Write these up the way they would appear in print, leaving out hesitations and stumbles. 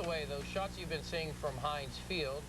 the way, those shots you've been seeing from Heinz Field,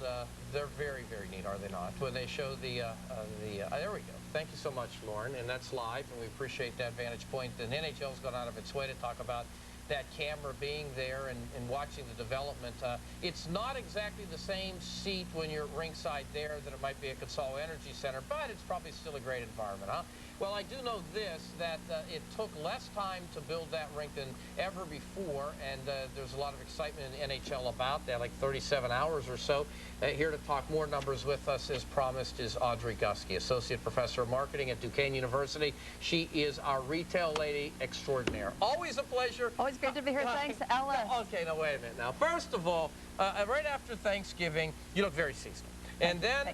they're very, very neat, are they not? When they show there we go. Thank you so much, Lauren. And that's live, and we appreciate that vantage point. And NHL's gone out of its way to talk about that camera being there and watching the development. It's not exactly the same seat when you're ringside there that it might be at Consol Energy Center, but it's probably still a great environment, huh? Well, I do know this, that it took less time to build that rink than ever before, and there's a lot of excitement in the NHL about that, like 37 hours or so. Here to talk more numbers with us, as promised, is Audrey Gusky, Associate Professor of Marketing at Duquesne University. She is our retail lady extraordinaire. Always a pleasure. Always great to be here. Thanks, Ella. Okay, now wait a minute. Now, first of all, right after Thanksgiving, you look very seasonal. And then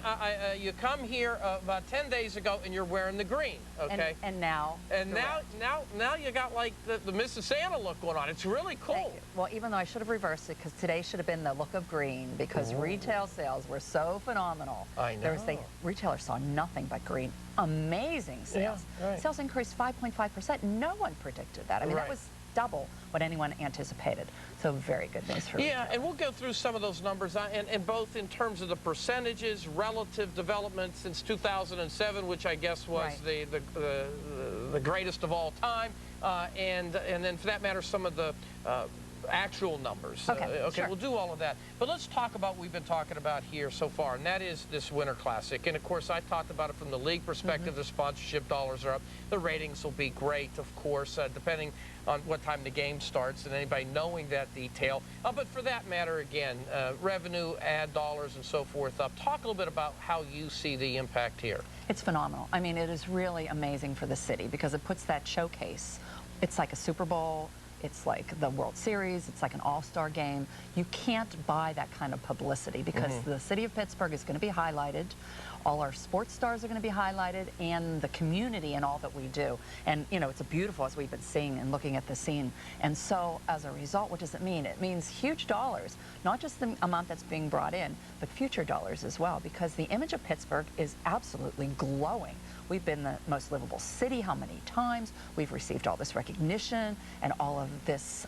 you come here about 10 days ago, and you're wearing the green, okay? And now. And now you got like the Mrs. Santa look going on. It's really cool. Thank you. Well, even though I should have reversed it, because today should have been the look of green, because retail sales were so phenomenal. I know. Retailers saw nothing but green. Amazing sales. Yeah, right. Sales increased 5.5%. No one predicted that. I mean, that was double what anyone anticipated. So very good news for retail. And we'll go through some of those numbers, and both in terms of the percentages, relative development since 2007, which I guess was the greatest of all time, and then for that matter, some of the actual numbers. Okay, sure. We'll do all of that. But let's talk about what we've been talking about here so far, and that is this Winter Classic. And of course, I talked about it from the league perspective. The sponsorship dollars are up. The ratings will be great, of course, depending on what time the game starts and anybody knowing that detail. But for that matter, again, revenue, ad dollars, and so forth up. Talk a little bit about how you see the impact here. It's phenomenal. I mean, it is really amazing for the city because it puts that showcase. It's like a Super Bowl. It's like the World Series. It's like an all-star game. You can't buy that kind of publicity because the city of Pittsburgh is going to be highlighted. All our sports stars are going to be highlighted, and the community and all that we do. And, you know, it's beautiful as we've been seeing and looking at the scene. And so, as a result, what does it mean? It means huge dollars, not just the amount that's being brought in, but future dollars as well, because the image of Pittsburgh is absolutely glowing. We've been the most livable city how many times? We've received all this recognition and all of this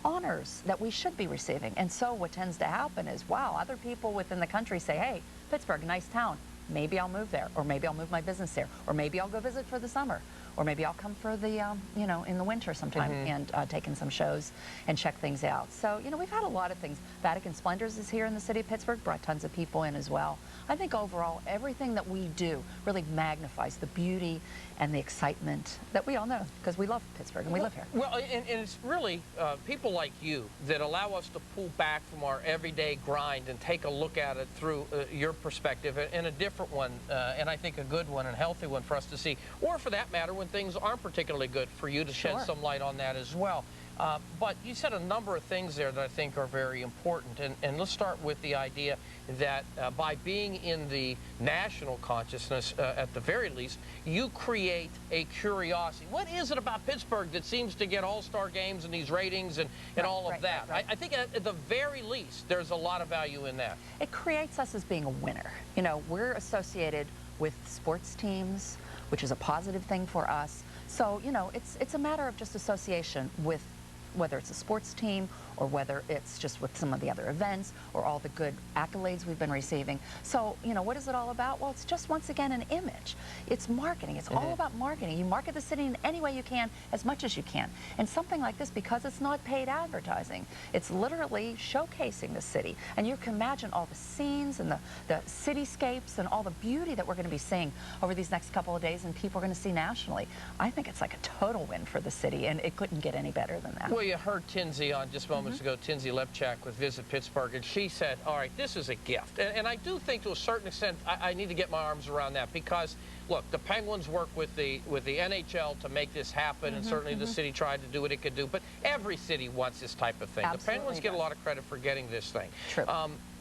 honors that we should be receiving. And so what tends to happen is, wow, other people within the country say, hey, Pittsburgh, nice town. Maybe I'll move there, or maybe I'll move my business there, or maybe I'll go visit for the summer, or maybe I'll come for the, you know, in the winter sometime and take in some shows and check things out. So, you know, we've had a lot of things. Vatican Splendors is here in the city of Pittsburgh, brought tons of people in as well. I think overall, everything that we do really magnifies the beauty and the excitement that we all know, because we love Pittsburgh and we live here. Well, and it's really people like you that allow us to pull back from our everyday grind and take a look at it through your perspective and a different one, and I think a good one and healthy one for us to see, or for that matter, when things aren't particularly good, for you to shed some light on that as well. But you said a number of things there that I think are very important, and let's start with the idea that by being in the national consciousness, at the very least, you create a curiosity. What is it about Pittsburgh that seems to get all-star games and these ratings and all of that? I think at the very least, there's a lot of value in that. It creates us as being a winner. You know, we're associated with sports teams, which is a positive thing for us. So, you know, it's a matter of just association with whether it's a sports team or whether it's just with some of the other events or all the good accolades we've been receiving. So, you know, what is it all about? Well, it's just, once again, an image. It's marketing. It's all about marketing. You market the city in any way you can, as much as you can. And something like this, because it's not paid advertising, it's literally showcasing the city. And you can imagine all the scenes and the cityscapes and all the beauty that we're going to be seeing over these next couple of days and people are going to see nationally. I think it's like a total win for the city, and it couldn't get any better than that. Well, you heard Tinsy on just moments ago, Tinsy Lepchak with Visit Pittsburgh, and she said, all right, this is a gift. And I do think to a certain extent I need to get my arms around that because, look, the Penguins work with the NHL to make this happen, and certainly the city tried to do what it could do, but every city wants this type of thing. Absolutely. The Penguins get a lot of credit for getting this thing. True.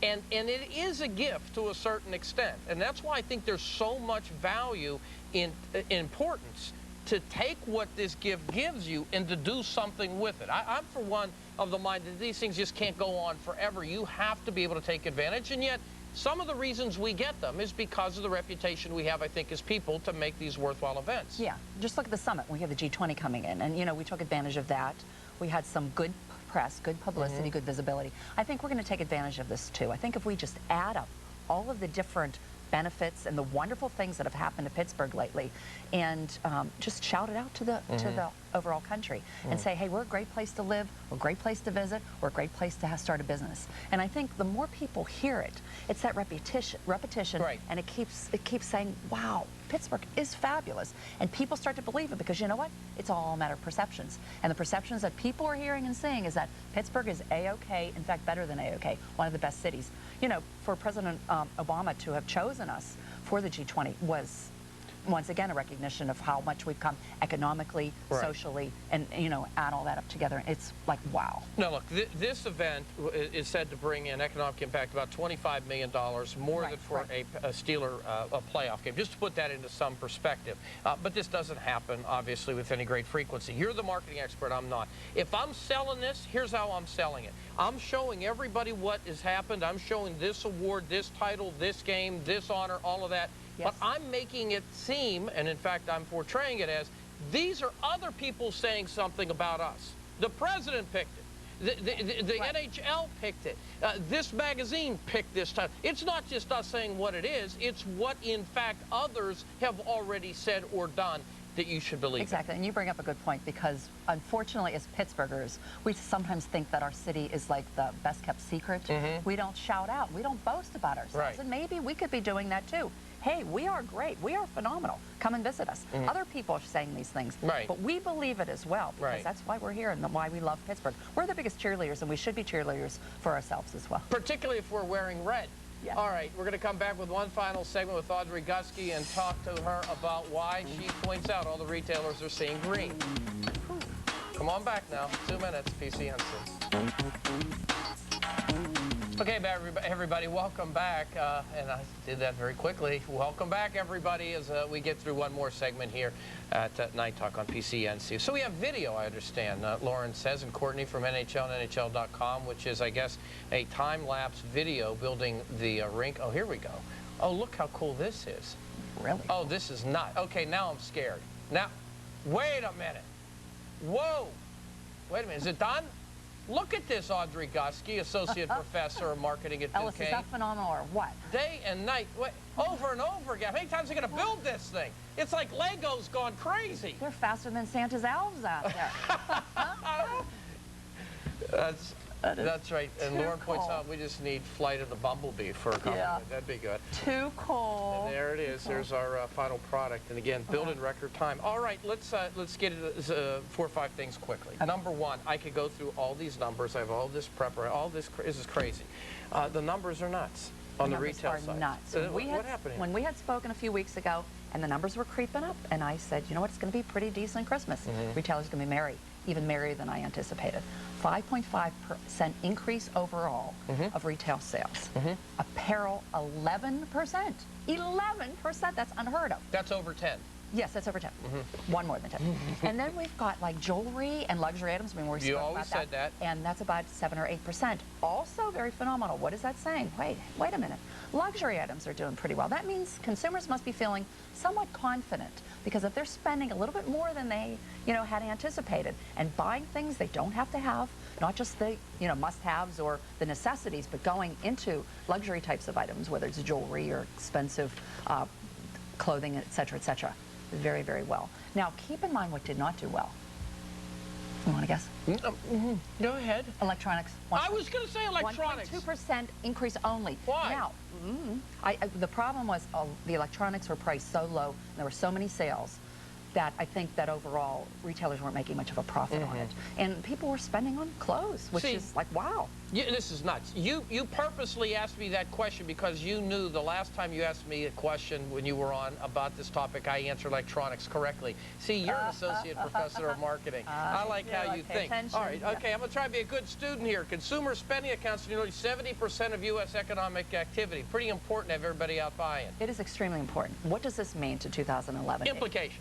And it is a gift to a certain extent, and that's why I think there's so much value in importance to take what this gift gives you and to do something with it. I'm for one of the mind that these things just can't go on forever. You have to be able to take advantage, and yet some of the reasons we get them is because of the reputation we have, I think, as people to make these worthwhile events. Yeah, just look at the summit. We have the G20 coming in, and, you know, we took advantage of that. We had some good press, good publicity, good visibility. I think we're going to take advantage of this too. I think if we just add up all of the different benefits and the wonderful things that have happened to Pittsburgh lately, and just shout it out to the overall country and say, hey, we're a great place to live, we're a great place to visit, we're a great place to start a business. And I think the more people hear it, it's that repetition, Right. and it keeps saying, wow, Pittsburgh is fabulous, and people start to believe it, because you know what? It's all a matter of perceptions, and the perceptions that people are hearing and seeing is that Pittsburgh is A-OK, in fact, better than A-OK, one of the best cities. You know, for President Obama to have chosen us for the G20 was, once again, a recognition of how much we've come economically, Right. socially, and, you know, add all that up together. It's like, wow. Now, look, this event is said to bring in economic impact about $25 million, more than for a Steeler a playoff game, just to put that into some perspective. But this doesn't happen, obviously, with any great frequency. You're the marketing expert, I'm not. If I'm selling this, here's how I'm selling it. I'm showing everybody what has happened. I'm showing this award, this title, this game, this honor, all of that. Yes. But I'm making it seem, and in fact I'm portraying it as, these are other people saying something about us. The president picked it. The Right. NHL picked it. This magazine picked this time. It's not just us saying what it is. It's what, in fact, others have already said or done that you should believe. Exactly, and you bring up a good point, because unfortunately as Pittsburghers, we sometimes think that our city is like the best kept secret. We don't shout out, we don't boast about ourselves, Right. and maybe we could be doing that too. Hey, we are great, we are phenomenal, come and visit us. Other people are saying these things, Right. but we believe it as well, because Right. that's why we're here and why we love Pittsburgh. We're the biggest cheerleaders, and we should be cheerleaders for ourselves as well. Particularly if we're wearing red. Yeah. All right, we're going to come back with one final segment with Audrey Gusky and talk to her about why she points out all the retailers are seeing green. Come on back now. 2 minutes, PCNC. Okay, everybody, welcome back. And I did that very quickly. Welcome back, everybody, as we get through one more segment here at Night Talk on PCNC. So we have video, I understand, Lauren says, and Courtney from NHL and NHL.com, which is, I guess, a time-lapse video building the rink. Oh, here we go. Oh, look how cool this is. Really? Oh, this is not. Okay, now I'm scared. Now, wait a minute. Whoa. Wait a minute. Is it done? Look at this, Audrey Gusky, Associate Professor of Marketing at Ellis, Duquesne. is that phenomenal or what? Day and night, over and over again. How many times are you going to build this thing? It's like Lego's gone crazy. They're faster than Santa's elves out there. That's right. And too Lauren points cool. out we just need Flight of the Bumblebee for a compliment. Yeah. That'd be good. Too cool. And there it is. There's our final product. And again, built in record time. All right, let's get into 4 or 5 things quickly. Okay. Number one, I could go through all these numbers. I have all this preparation. All this is crazy. The numbers are nuts on the numbers retail are side. nuts. What happened here? When we had spoken a few weeks ago, and the numbers were creeping up, and I said, you know what, it's going to be pretty decent Christmas. Retailers are going to be merry, even merrier than I anticipated. 5.5% increase overall of retail sales. Apparel, 11%. 11%, that's unheard of. That's over 10. Yes, that's over 10. One more than 10. And then we've got like jewelry and luxury items. I mean, we You spoke always about said that. And that's about 7 or 8%. Also very phenomenal. What is that saying? Wait a minute. Luxury items are doing pretty well. That means consumers must be feeling somewhat confident, because if they're spending a little bit more than they, had anticipated and buying things they don't have to have, not just the, must-haves or the necessities, but going into luxury types of items, whether it's jewelry or expensive clothing, et cetera, very, very well. Now, keep in mind what did not do well. You want to guess? Go ahead. Electronics. I was going to say electronics. 1.2% increase only. Why? Now, the problem was the electronics were priced so low, and there were so many sales, that I think that overall retailers weren't making much of a profit on it. And people were spending on clothes, which is like, wow. Yeah, this is nuts. You purposely asked me that question because you knew the last time you asked me a question when you were on about this topic, I answered electronics correctly. See, you're an associate professor of marketing. I like how you think. Attention. All right, okay, I'm going to try to be a good student here. Consumer spending accounts for nearly 70% of U.S. economic activity. Pretty important to have everybody out buying. It is extremely important. What does this mean to 2011? Implications.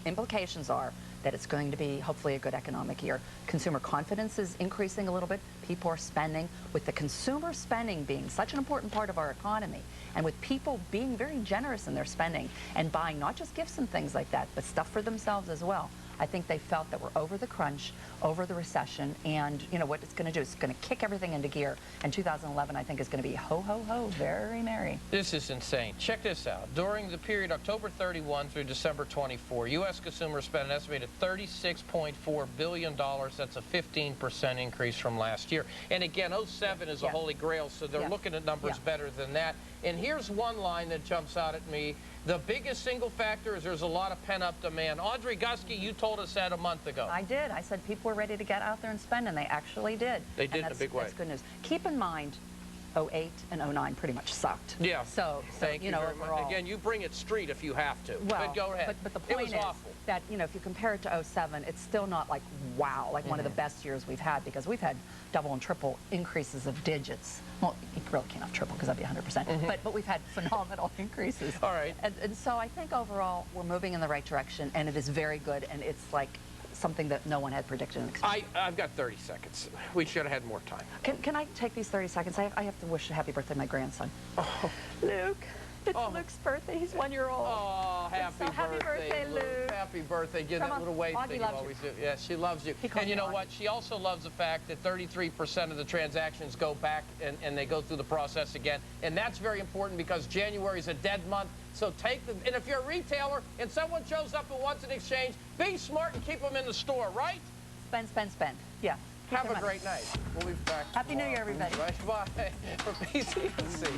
Implications are that it's going to be hopefully a good economic year. Consumer confidence is increasing a little bit. People are spending. With the consumer spending being such an important part of our economy, and with people being very generous in their spending and buying not just gifts and things like that, but stuff for themselves as well, I think they felt that we're over the crunch, over the recession, and you know what it's going to do? It's going to kick everything into gear. And 2011, I think, is going to be ho, ho, ho, very merry. This is insane. Check this out. During the period October 31 through December 24, U.S. consumers spent an estimated $36.4 billion. That's a 15% increase from last year. And again, 07 is a holy grail, so they're looking at numbers better than that. And here's one line that jumps out at me. The biggest single factor is there's a lot of pent-up demand. Audrey Gusky, you told us that a month ago. I did. I said people were ready to get out there and spend, and they actually did. They did in a big way. That's good news. Keep in mind, 08 and 09 pretty much sucked. Yeah. So Thank you know, very much. Again, you bring it street if you have to. Well, but go ahead. But the point is awful. that, you know, if you compare it to 07, it's still not like, wow, like one of the best years we've had, because we've had double and triple increases of digits. Well, you really can't have triple because that'd be 100%. But we've had phenomenal increases. All right. And so I think overall we're moving in the right direction, and it is very good, and it's like something that no one had predicted and expected. I've got 30 seconds. We should have had more time. Can I take these 30 seconds? I have to wish a happy birthday to my grandson. Oh. Luke. It's Luke's birthday. He's 1 year old. Oh, happy birthday, Luke. Happy birthday. Give Come that on. little wave Augie thing you loves always do. Yeah, she loves you. And you know what? She also loves the fact that 33% of the transactions go back and they go through the process again. And that's very important because January is a dead month. So take them. And if you're a retailer and someone shows up and wants an exchange, be smart and keep them in the store, right? Spend, spend, spend. Yeah. Have a great night. We'll be back Happy New tomorrow. Year, everybody. Bye. For PCNC.